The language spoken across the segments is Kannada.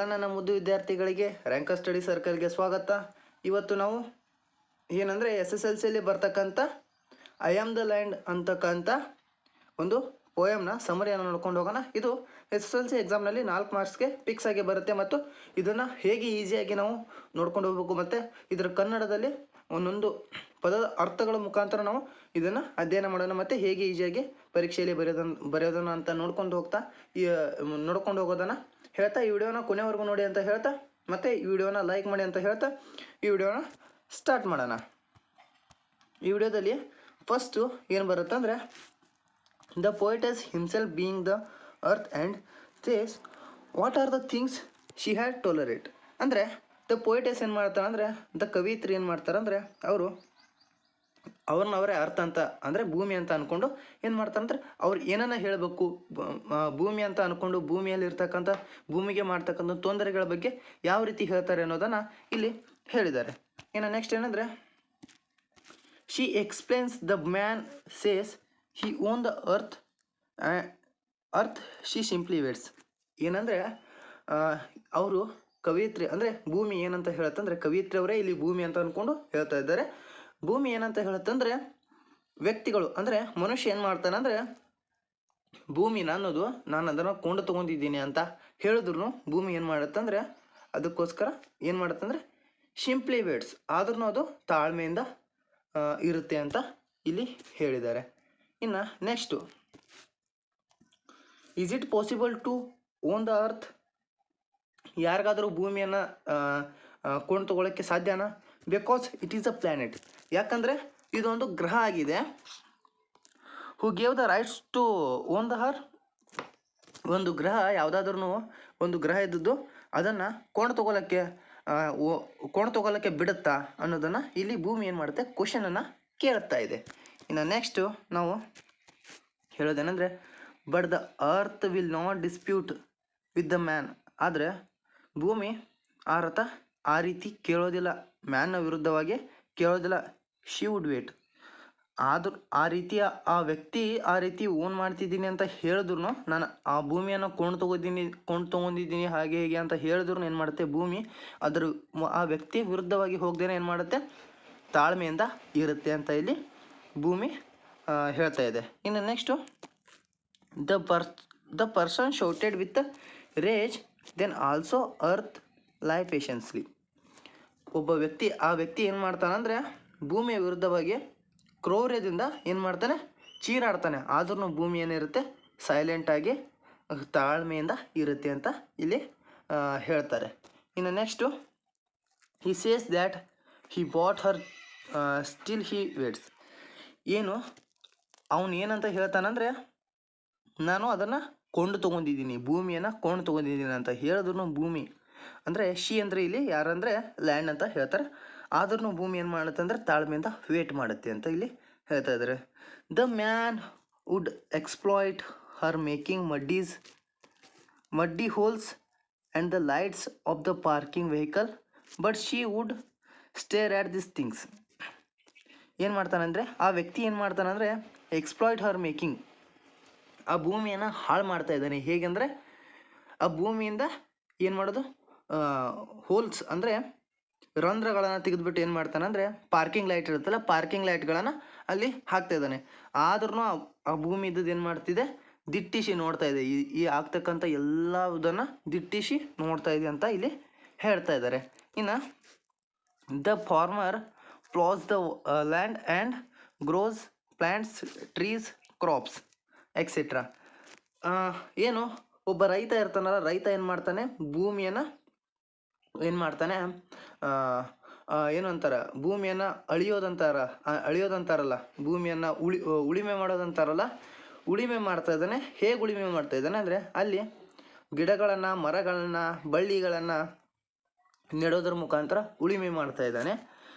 ಎಲ್ಲ ನನ್ನ ಮುದ್ದು ವಿದ್ಯಾರ್ಥಿಗಳಿಗೆ ರ್ಯಾಂಕರ್ ಸ್ಟಡಿ ಸರ್ಕಲ್ಗೆ ಸ್ವಾಗತ. ಇವತ್ತು ನಾವು ಏನಂದರೆ SSLCಯಲ್ಲಿ ಬರ್ತಕ್ಕಂಥ ಐ ಆಮ್ ದ ಲ್ಯಾಂಡ್ ಅಂತಕ್ಕಂಥ ಒಂದು ಪೋಯಮ್ನ ಸಮರಿಯನ್ನು ನೋಡ್ಕೊಂಡು ಹೋಗೋಣ. ಇದು SSLC ಎಕ್ಸಾಮ್ನಲ್ಲಿ 4 ಮಾರ್ಕ್ಸ್ಗೆ ಫಿಕ್ಸ್ ಆಗಿ ಬರುತ್ತೆ ಮತ್ತು ಇದನ್ನು ಹೇಗೆ ಈಸಿಯಾಗಿ ನಾವು ನೋಡ್ಕೊಂಡು ಹೋಗಬೇಕು ಮತ್ತು ಇದರ ಕನ್ನಡದಲ್ಲಿ ಒಂದೊಂದು ಪದದ ಅರ್ಥಗಳ ಮುಖಾಂತರ ನಾವು ಇದನ್ನು ಅಧ್ಯಯನ ಮಾಡೋಣ ಮತ್ತು ಹೇಗೆ ಈಸಿಯಾಗಿ ಪರೀಕ್ಷೆಯಲ್ಲಿ ಬರೆಯೋದನ್ನು ಅಂತ ನೋಡ್ಕೊಂಡು ಹೋಗೋದನ್ನು ಹೇಳ್ತಾ ಈ ವಿಡಿಯೋನ ಕೊನೆವರೆಗೂ ನೋಡಿ ಅಂತ ಹೇಳ್ತಾ ಮತ್ತು ಈ ವಿಡಿಯೋನ ಲೈಕ್ ಮಾಡಿ ಅಂತ ಹೇಳ್ತಾ ಈ ವಿಡಿಯೋನ ಸ್ಟಾರ್ಟ್ ಮಾಡೋಣ. ಈ ವಿಡಿಯೋದಲ್ಲಿ ಫಸ್ಟು ಏನು ಬರುತ್ತೆ ಅಂದರೆ the poetess himself being the earth and says what are the things she had tolerate. ಅಂದರೆ ದ ಪೋಯಟಸ್ ಏನು ಮಾಡ್ತಾರೆ ಅಂದರೆ ದ ಕವಿತ್ರಿ ಏನು ಮಾಡ್ತಾರೆ ಅಂದರೆ ಅವರು ಅವ್ರನ್ನವರೇ ಅರ್ಥ ಅಂತ ಅಂದರೆ ಭೂಮಿ ಅಂತ ಅಂದ್ಕೊಂಡು ಏನು ಮಾಡ್ತಾರೆ ಅಂದರೆ ಅವ್ರು ಏನನ್ನ ಹೇಳಬೇಕು ಭೂಮಿ ಅಂತ ಅಂದ್ಕೊಂಡು ಭೂಮಿಯಲ್ಲಿ ಇರ್ತಕ್ಕಂಥ ಭೂಮಿಗೆ ಮಾಡ್ತಕ್ಕಂಥ ತೊಂದರೆಗಳ ಬಗ್ಗೆ ಯಾವ ರೀತಿ ಹೇಳ್ತಾರೆ ಅನ್ನೋದನ್ನು ಇಲ್ಲಿ ಹೇಳಿದ್ದಾರೆ. ಇನ್ನು ನೆಕ್ಸ್ಟ್ ಏನಂದರೆ she explains the man says he own the earth she simply weights. ಏನಂದರೆ ಅವರು ಕವಿಯತ್ರಿ ಅಂದರೆ ಭೂಮಿ ಏನಂತ ಹೇಳುತ್ತಂದರೆ ಕವಿಯತ್ರಿ ಅವರೇ ಇಲ್ಲಿ ಭೂಮಿ ಅಂತ ಅಂದ್ಕೊಂಡು ಹೇಳ್ತಾ ಇದ್ದಾರೆ. ಭೂಮಿ ಏನಂತ ಹೇಳುತ್ತಂದರೆ ವ್ಯಕ್ತಿಗಳು ಅಂದರೆ ಮನುಷ್ಯ ಏನು ಮಾಡ್ತಾನೆ ಅಂದರೆ ಭೂಮಿನ ಅನ್ನೋದು ನಾನು ಅದನ್ನು ಕೊಂಡು ತೊಗೊಂಡಿದ್ದೀನಿ ಅಂತ ಹೇಳಿದ್ರು ಭೂಮಿ ಏನು ಮಾಡುತ್ತಂದರೆ ಅದಕ್ಕೋಸ್ಕರ ಏನು ಮಾಡುತ್ತಂದರೆ ಸಿಂಪ್ಲಿ ವೇಟ್ಸ್ ಆದ್ರೂ ಅದು ತಾಳ್ಮೆಯಿಂದ ಇರುತ್ತೆ ಅಂತ ಇಲ್ಲಿ ಹೇಳಿದ್ದಾರೆ. ಇನ್ನು next is it possible to own the earth. ಯಾರಿಗಾದರೂ ಭೂಮಿಯನ್ನು ಕೊಂಡು ತಗೊಳ್ಳೋಕ್ಕೆ ಸಾಧ್ಯನಾ? Because it is a planet. ಯಾಕಂದರೆ ಇದೊಂದು ಗ್ರಹ ಆಗಿದೆ. Who gave the rights to own the earth. ಒಂದು ಗ್ರಹ ಯಾವುದಾದ್ರೂ ಒಂದು ಗ್ರಹ ಇದ್ದದ್ದು ಅದನ್ನು ಕೊಂಡು ತಗೊಳ್ಳೋಕ್ಕೆ ಬಿಡುತ್ತಾ ಅನ್ನೋದನ್ನು ಇಲ್ಲಿ ಭೂಮಿ ಏನು ಮಾಡುತ್ತೆ ಕ್ವಶನನ್ನು ಕೇಳ್ತಾ ಇದೆ. ಇನ್ನು ನೆಕ್ಸ್ಟು ನಾವು ಹೇಳೋದೇನೆಂದರೆ but the earth will not dispute with the man. ಆದರೆ ಭೂಮಿ ಆ ರೀತಿ ಕೇಳೋದಿಲ್ಲ, ಮ್ಯಾನ್ನ ವಿರುದ್ಧವಾಗಿ ಕೇಳೋದಿಲ್ಲ. She would wait. ಆದರೂ ಆ ರೀತಿ ಓನ್ ಮಾಡ್ತಿದ್ದೀನಿ ಅಂತ ಹೇಳಿದ್ರು ನಾನು ಆ ಭೂಮಿಯನ್ನು ಕೊಂಡು ತೊಗೊಂಡಿದ್ದೀನಿ ಹಾಗೆ ಹೀಗೆ ಅಂತ ಹೇಳಿದ್ರು ಏನು ಮಾಡುತ್ತೆ ಭೂಮಿ ಆ ವ್ಯಕ್ತಿ ವಿರುದ್ಧವಾಗಿ ಹೋಗ್ದೇನೆ ಏನು ಮಾಡುತ್ತೆ ತಾಳ್ಮೆಯಿಂದ ಇರುತ್ತೆ ಅಂತ ಇಲ್ಲಿ ಭೂಮಿ ಹೇಳ್ತಾ ಇದೆ. ಇನ್ನು next the person shouted with rage then also earth lie patiently. ಆ ವ್ಯಕ್ತಿ ಏನು ಮಾಡ್ತಾನಂದರೆ ಭೂಮಿಯ ವಿರುದ್ಧವಾಗಿ ಕ್ರೌರ್ಯದಿಂದ ಏನು ಮಾಡ್ತಾನೆ ಚೀರಾಡ್ತಾನೆ. ಆದ್ರೂ ಭೂಮಿ ಏನಿರುತ್ತೆ ಸೈಲೆಂಟಾಗಿ ತಾಳ್ಮೆಯಿಂದ ಇರುತ್ತೆ ಅಂತ ಇಲ್ಲಿ ಹೇಳ್ತಾರೆ. ಇನ್ನು next he says that he bought her still he waits. ಅವನು ಏನಂತ ಹೇಳ್ತಾನಂದರೆ ನಾನು ಅದನ್ನು ಭೂಮಿಯನ್ನು ಕೊಂಡು ತೊಗೊಂಡಿದ್ದೀನಿ ಅಂತ ಹೇಳಿದ್ರು ಭೂಮಿ ಅಂದರೆ ಶಿ ಅಂದರೆ ಇಲ್ಲಿ ಯಾರಂದರೆ ಲ್ಯಾಂಡ್ ಅಂತ ಹೇಳ್ತಾರೆ. ಆದ್ರೂ ಭೂಮಿ ಏನು ಮಾಡುತ್ತೆ ಅಂದರೆ ತಾಳ್ಮೆಯಿಂದ ವೇಟ್ ಮಾಡುತ್ತೆ ಅಂತ ಇಲ್ಲಿ ಹೇಳ್ತಾ ಇದ್ದಾರೆ. The man would exploit her making muddy holes and the lights of the parking vehicle but she would stare at this things. ಏನು ಮಾಡ್ತಾನಂದರೆ ಆ ವ್ಯಕ್ತಿ ಏನು ಮಾಡ್ತಾನಂದರೆ ಎಕ್ಸ್ಪ್ಲಾಯ್ಟ್ ಹರ್ ಮೇಕಿಂಗ್ ಆ ಭೂಮಿಯನ್ನು ಹಾಳು ಮಾಡ್ತಾ ಇದ್ದಾನೆ. ಹೇಗೆಂದರೆ ಆ ಭೂಮಿಯಿಂದ ಏನು ಮಾಡೋದು ಹೋಲ್ಸ್ ಅಂದರೆ ರಂಧ್ರಗಳನ್ನು ತೆಗೆದುಬಿಟ್ಟು ಏನು ಮಾಡ್ತಾನೆ ಅಂದರೆ ಪಾರ್ಕಿಂಗ್ ಲೈಟ್ ಇರುತ್ತಲ್ಲ ಪಾರ್ಕಿಂಗ್ ಲೈಟ್ಗಳನ್ನು ಅಲ್ಲಿ ಹಾಕ್ತಾ ಇದ್ದಾನೆ. ಆದ್ರೂ ಆ ಭೂಮಿ ಇದ್ದದ್ದು ಏನು ಮಾಡ್ತಿದೆ ದಿಟ್ಟಿಸಿ ನೋಡ್ತಾ ಇದೆ. ಈ ಆಗ್ತಕ್ಕಂಥ ಎಲ್ಲದನ್ನು ದಿಟ್ಟಿಸಿ ನೋಡ್ತಾ ಇದೆ ಅಂತ ಇಲ್ಲಿ ಹೇಳ್ತಾ ಇದ್ದಾರೆ. ಇನ್ನು the farmer ploughs the land and grows plants trees crops etcetera. ಒಬ್ಬ ರೈತ ಇರ್ತಾನಲ್ಲ, ರೈತ ಏನು ಮಾಡ್ತಾನೆ ಭೂಮಿಯನ್ನು ಏನು ಮಾಡ್ತಾನೆ ಏನು ಅಂತಾರೆ ಭೂಮಿಯನ್ನು ಅಳಿಯೋದಂತಾರಲ್ಲ ಭೂಮಿಯನ್ನು ಉಳಿಮೆ ಮಾಡೋದಂತಾರಲ್ಲ ಉಳಿಮೆ ಮಾಡ್ತಾ ಇದ್ದಾನೆ. ಹೇಗೆ ಉಳಿಮೆ ಮಾಡ್ತಾ ಇದ್ದಾನೆ ಅಂದರೆ ಅಲ್ಲಿ ಗಿಡಗಳನ್ನು ಮರಗಳನ್ನು ಬಳ್ಳಿಗಳನ್ನು ನೆಡೋದ್ರ ಮುಖಾಂತರ ಉಳಿಮೆ ಮಾಡ್ತಾ ಇದ್ದಾನೆ.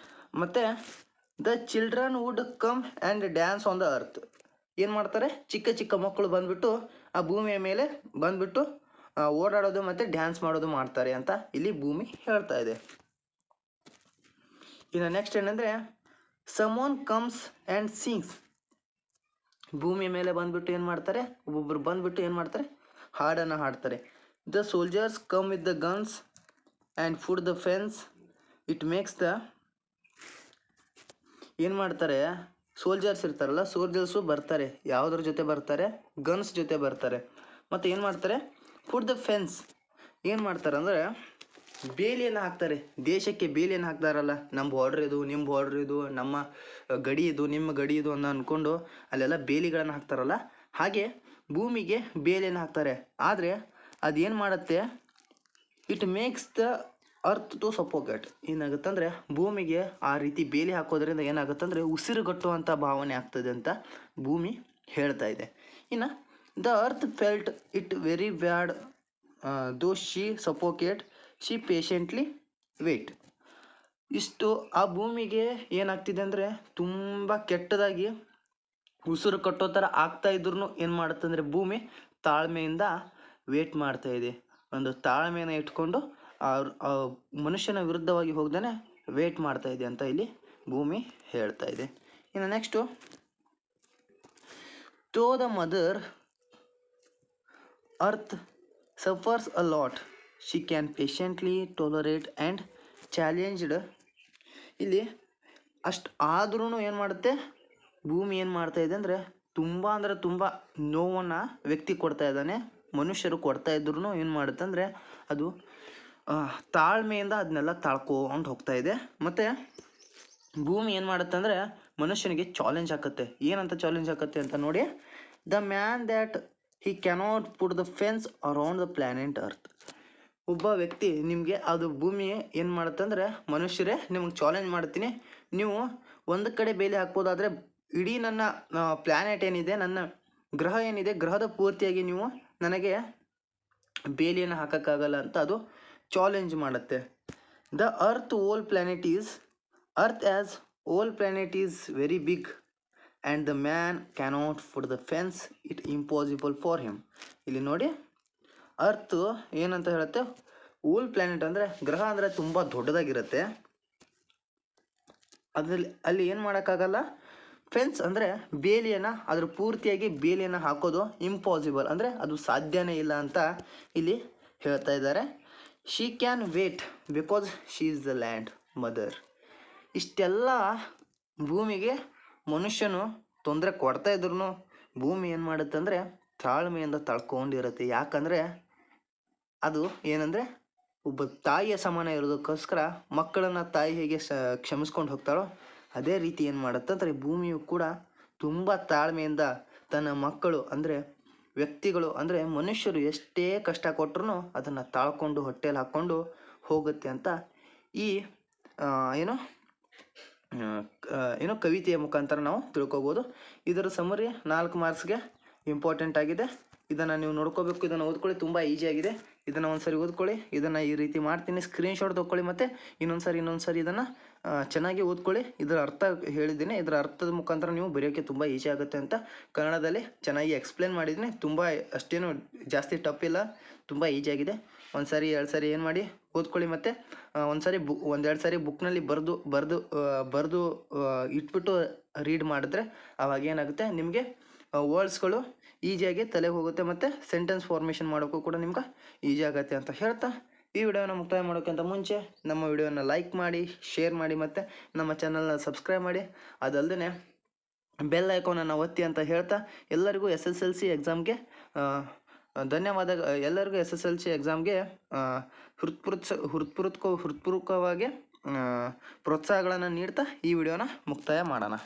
ಮತ್ತು the children would come and dance on the earth. ಏನು ಮಾಡ್ತಾರೆ ಚಿಕ್ಕ ಚಿಕ್ಕ ಮಕ್ಕಳು ಬಂದುಬಿಟ್ಟು ಆ ಭೂಮಿಯ ಮೇಲೆ ಬಂದುಬಿಟ್ಟು ಓಡಾಡೋದು ಮತ್ತು ಡ್ಯಾನ್ಸ್ ಮಾಡೋದು ಮಾಡ್ತಾರೆ ಅಂತ ಇಲ್ಲಿ ಭೂಮಿ ಹೇಳ್ತಾ ಇದೆ. ಇನ್ನು ನೆಕ್ಸ್ಟ್ ಏನಂದರೆ ಸಮೋನ್ ಕಮ್ಸ್ ಆ್ಯಂಡ್ ಸಿಂಗ್ಸ್. ಭೂಮಿಯ ಮೇಲೆ ಬಂದುಬಿಟ್ಟು ಏನು ಮಾಡ್ತಾರೆ ಒಬ್ಬೊಬ್ಬರು ಬಂದುಬಿಟ್ಟು ಏನು ಮಾಡ್ತಾರೆ ಹಾಡನ್ನು ಹಾಡ್ತಾರೆ. The soldiers come with the guns and food the fence. It makes the ಏನು ಮಾಡ್ತಾರೆ, ಸೋಲ್ಜರ್ಸ್ ಇರ್ತಾರಲ್ಲ, ಸೋಲ್ಜರ್ಸು ಬರ್ತಾರೆ. ಯಾವುದ್ರ ಜೊತೆ ಬರ್ತಾರೆ? ಗನ್ಸ್ ಜೊತೆ ಬರ್ತಾರೆ. ಮತ್ತು ಏನು ಮಾಡ್ತಾರೆ? ಫುಡ್ ದ ಫೆನ್ಸ್ ಏನು ಮಾಡ್ತಾರೆ ಅಂದರೆ ಬೇಲಿಯನ್ನು ಹಾಕ್ತಾರೆ. ದೇಶಕ್ಕೆ ಬೇಲಿಯನ್ನು ಹಾಕ್ತಾರಲ್ಲ, ನಮ್ಮ ಬಾರ್ಡ್ರ್ ಇದು, ನಿಮ್ಮ ಬಾರ್ಡ್ರ್ ಇದು, ನಮ್ಮ ಗಡಿ ಇದು, ನಿಮ್ಮ ಗಡಿ ಇದು ಅಂತ ಅಂದ್ಕೊಂಡು ಅಲ್ಲೆಲ್ಲ ಬೇಲಿಗಳನ್ನು ಹಾಕ್ತಾರಲ್ಲ, ಹಾಗೆ ಭೂಮಿಗೆ ಬೇಲಿಯನ್ನು ಹಾಕ್ತಾರೆ. ಆದರೆ ಅದೇನು ಮಾಡುತ್ತೆ? It makes the earth to suffocate. ಏನಾಗುತ್ತಂದರೆ ಭೂಮಿಗೆ ಆ ರೀತಿ ಬೇಲಿ ಹಾಕೋದ್ರಿಂದ ಏನಾಗುತ್ತಂದರೆ ಉಸಿರುಗಟ್ಟುವಂಥ ಭಾವನೆ ಆಗ್ತದೆ ಅಂತ ಭೂಮಿ ಹೇಳ್ತಾ ಇದೆ. ಇನ್ನು the earth felt it very bad though she suffocate she patiently wait. ಇಷ್ಟು ಆ ಭೂಮಿಗೆ ಏನಾಗ್ತಿದೆ ಅಂದರೆ ತುಂಬ ಕೆಟ್ಟದಾಗಿ ಉಸಿರು ಕಟ್ಟೋ ಥರ ಆಗ್ತಾ ಇದ್ರೂ ಏನು ಮಾಡುತ್ತಂದರೆ ಭೂಮಿ ತಾಳ್ಮೆಯಿಂದ ವೇಟ್ ಮಾಡ್ತಾ ಇದೆ. ಒಂದು ತಾಳ್ಮೆಯನ್ನು ಇಟ್ಕೊಂಡು ಆ ಮನುಷ್ಯನ ವಿರುದ್ಧವಾಗಿ ಹೋಗ್ದೇ ವೇಟ್ ಮಾಡ್ತಾ ಇದೆ ಅಂತ ಇಲ್ಲಿ ಭೂಮಿ ಹೇಳ್ತಾ ಇದೆ. ಇನ್ನು next, though the mother earth suffers a lot she can patiently tolerate and challenged. ಇಲ್ಲಿ ಅಷ್ಟು ಆದ್ರೂ ಏನು ಮಾಡುತ್ತೆ, ಭೂಮಿ ಏನು ಮಾಡ್ತಾ ಇದೆ ಅಂದರೆ ತುಂಬ ಅಂದರೆ ತುಂಬ ನೋವನ್ನು ವ್ಯಕ್ತಿ ಕೊಡ್ತಾ ಇದ್ದಾನೆ, ಮನುಷ್ಯರು ಕೊಡ್ತಾ ಇದ್ರೂ ಏನು ಮಾಡುತ್ತೆ ಅಂದರೆ ಅದು ತಾಳ್ಮೆಯಿಂದ ಅದನ್ನೆಲ್ಲ ತಾಳ್ಕೊಂಡು ಹೋಗ್ತಾ ಇದೆ. ಮತ್ತು ಭೂಮಿ ಏನು ಮಾಡುತ್ತೆ ಅಂದರೆ ಮನುಷ್ಯನಿಗೆ ಚಾಲೆಂಜ್ ಹಾಕುತ್ತೆ. ಏನಂತ ಚಾಲೆಂಜ್ ಹಾಕುತ್ತೆ ಅಂತ ನೋಡಿ, the man that he cannot put the fence around the planet earth. ಒಬ್ಬ ವ್ಯಕ್ತಿ ನಿಮಗೆ ಅದು ಭೂಮಿ ಏನು ಮಾಡುತ್ತೆ ಅಂದರೆ, ಮನುಷ್ಯರೇ ನಿಮಗೆ ಚಾಲೆಂಜ್ ಮಾಡ್ತೀನಿ, ನೀವು ಒಂದು ಕಡೆ ಬೇಲಿ ಹಾಕ್ಬೋದಾದರೆ ಇಡೀ ನನ್ನ ಪ್ಲ್ಯಾನೆಟ್ ಏನಿದೆ, ನನ್ನ ಗ್ರಹ ಏನಿದೆ, ಗ್ರಹದ ಪೂರ್ತಿಯಾಗಿ ನೀವು ನನಗೆ ಬೇಲಿಯನ್ನು ಹಾಕೋಕ್ಕಾಗಲ್ಲ ಅಂತ ಅದು ಚಾಲೆಂಜ್ ಮಾಡುತ್ತೆ. The earth all planet is earth as all planet is very big and the man cannot put the fence it impossible for him. ಇಲ್ಲಿ ನೋಡಿ, ಅರ್ತ್ ಏನಂತ ಹೇಳುತ್ತೆ, ಓಲ್ ಪ್ಲ್ಯಾನೆಟ್ ಅಂದರೆ ಗ್ರಹ ಅಂದರೆ ತುಂಬ ದೊಡ್ಡದಾಗಿರುತ್ತೆ, ಅದರಲ್ಲಿ ಅಲ್ಲಿ ಏನು ಮಾಡೋಕ್ಕಾಗಲ್ಲ, ಫೆನ್ಸ್ ಅಂದರೆ ಬೇಲಿಯನ್ನು, ಅದ್ರ ಪೂರ್ತಿಯಾಗಿ ಬೇಲಿಯನ್ನು ಹಾಕೋದು ಇಂಪಾಸಿಬಲ್ ಅಂದರೆ ಅದು ಸಾಧ್ಯನೇ ಇಲ್ಲ ಅಂತ ಇಲ್ಲಿ ಹೇಳ್ತಾ ಇದ್ದಾರೆ. She can wait because she is the land mother. ಇಷ್ಟೆಲ್ಲ ಭೂಮಿಗೆ ಮನುಷ್ಯನು ತೊಂದರೆ ಕೊಡ್ತಾ ಇದ್ರೂ ಭೂಮಿ ಏನು ಮಾಡುತ್ತೆ ಅಂದರೆ ತಾಳ್ಮೆಯಿಂದ ತಳ್ಕೊಂಡಿರುತ್ತೆ. ಯಾಕಂದರೆ ಅದು ಏನಂದರೆ ಒಬ್ಬ ತಾಯಿಯ ಸಮಾನ ಇರೋದಕ್ಕೋಸ್ಕರ ಮಕ್ಕಳನ್ನು ತಾಯಿ ಹೇಗೆ ಕ್ಷಮಿಸ್ಕೊಂಡು ಹೋಗ್ತಾಳೋ ಅದೇ ರೀತಿ ಏನು ಮಾಡುತ್ತೆ ಅಂದರೆ ಭೂಮಿಯು ಕೂಡ ತುಂಬ ತಾಳ್ಮೆಯಿಂದ ತನ್ನ ಮಕ್ಕಳು ಅಂದರೆ ವ್ಯಕ್ತಿಗಳು ಅಂದರೆ ಮನುಷ್ಯರು ಎಷ್ಟೇ ಕಷ್ಟ ಕೊಟ್ಟರು ಅದನ್ನು ತಾಳ್ಕೊಂಡು ಹೊಟ್ಟೆಯಲ್ಲಿ ಹಾಕ್ಕೊಂಡು ಹೋಗುತ್ತೆ ಅಂತ ಈ ಏನೋ ಕವಿತೆಯ ಮುಖಾಂತರ ನಾವು ತಿಳ್ಕೊಬೋದು. ಇದರ ಸಮರಿ 4 ಮಾರ್ಕ್ಸ್ಗೆ ಇಂಪಾರ್ಟೆಂಟ್ ಆಗಿದೆ. ಇದನ್ನು ನೀವು ನೋಡ್ಕೋಬೇಕು, ಇದನ್ನು ಓದ್ಕೊಳ್ಳಿ, ತುಂಬ ಈಸಿಯಾಗಿದೆ. ಇದನ್ನು ಒಂದು ಸರಿ ಓದ್ಕೊಳ್ಳಿ, ಇದನ್ನು ಈ ರೀತಿ ಮಾಡ್ತೀನಿ, ಸ್ಕ್ರೀನ್ಶಾಟ್ ತೊಗೊಳ್ಳಿ, ಮತ್ತು ಇನ್ನೊಂದು ಸರಿ ಇದನ್ನು ಚೆನ್ನಾಗಿ ಓದ್ಕೊಳ್ಳಿ. ಇದರ ಅರ್ಥ ಹೇಳಿದ್ದೀನಿ, ಇದರ ಅರ್ಥದ ಮುಖಾಂತರ ನೀವು ಬರೆಯೋಕ್ಕೆ ತುಂಬ ಈಸಿ ಆಗುತ್ತೆ ಅಂತ ಕನ್ನಡದಲ್ಲಿ ಚೆನ್ನಾಗಿ ಎಕ್ಸ್ಪ್ಲೇನ್ ಮಾಡಿದ್ದೀನಿ. ತುಂಬ ಅಷ್ಟೇನು ಜಾಸ್ತಿ ಟಫ್ ಇಲ್ಲ, ತುಂಬ ಈಸಿಯಾಗಿದೆ. ಒಂದು ಸಾರಿ 2 ಸಾರಿ ಏನು ಮಾಡಿ ಓದ್ಕೊಳ್ಳಿ, ಮತ್ತು ಒಂದೆರಡು ಸಾರಿ ಬುಕ್ನಲ್ಲಿ ಬರೆದು ಇಟ್ಬಿಟ್ಟು ರೀಡ್ ಮಾಡಿದ್ರೆ ಆವಾಗ ಏನಾಗುತ್ತೆ, ನಿಮಗೆ ವರ್ಡ್ಸ್ಗಳು ಈಸಿಯಾಗಿ ತಲೆಗೆ ಹೋಗುತ್ತೆ, ಮತ್ತು ಸೆಂಟೆನ್ಸ್ ಫಾರ್ಮೇಷನ್ ಮಾಡೋಕ್ಕೂ ಕೂಡ ನಿಮ್ಗೆ ಈಸಿ ಆಗುತ್ತೆ ಅಂತ ಹೇಳ್ತಾ ಈ ವಿಡಿಯೋನ ಮುಕ್ತಾಯ ಮಾಡೋಕ್ಕಿಂತ ಮುಂಚೆ ನಮ್ಮ ವಿಡಿಯೋನ ಲೈಕ್ ಮಾಡಿ, ಶೇರ್ ಮಾಡಿ, ಮತ್ತು ನಮ್ಮ ಚಾನಲ್ನ ಸಬ್ಸ್ಕ್ರೈಬ್ ಮಾಡಿ, ಅದಲ್ಲದೆ ಬೆಲ್ ಐಕಾನನ್ನು ಒತ್ತಿ ಅಂತ ಹೇಳ್ತಾ ಎಲ್ಲರಿಗೂ SSLC ಎಕ್ಸಾಮ್ಗೆ ಧನ್ಯವಾದ. ಎಲ್ಲರಿಗೂ SSLC ಎಕ್ಸಾಮ್ಗೆ ಹೃತ್ಪೂರ್ವಕವಾಗಿ ಪ್ರೋತ್ಸಾಹಗಳನ್ನು ನೀಡ್ತಾ ಈ ವಿಡಿಯೋನ ಮುಕ್ತಾಯ ಮಾಡೋಣ.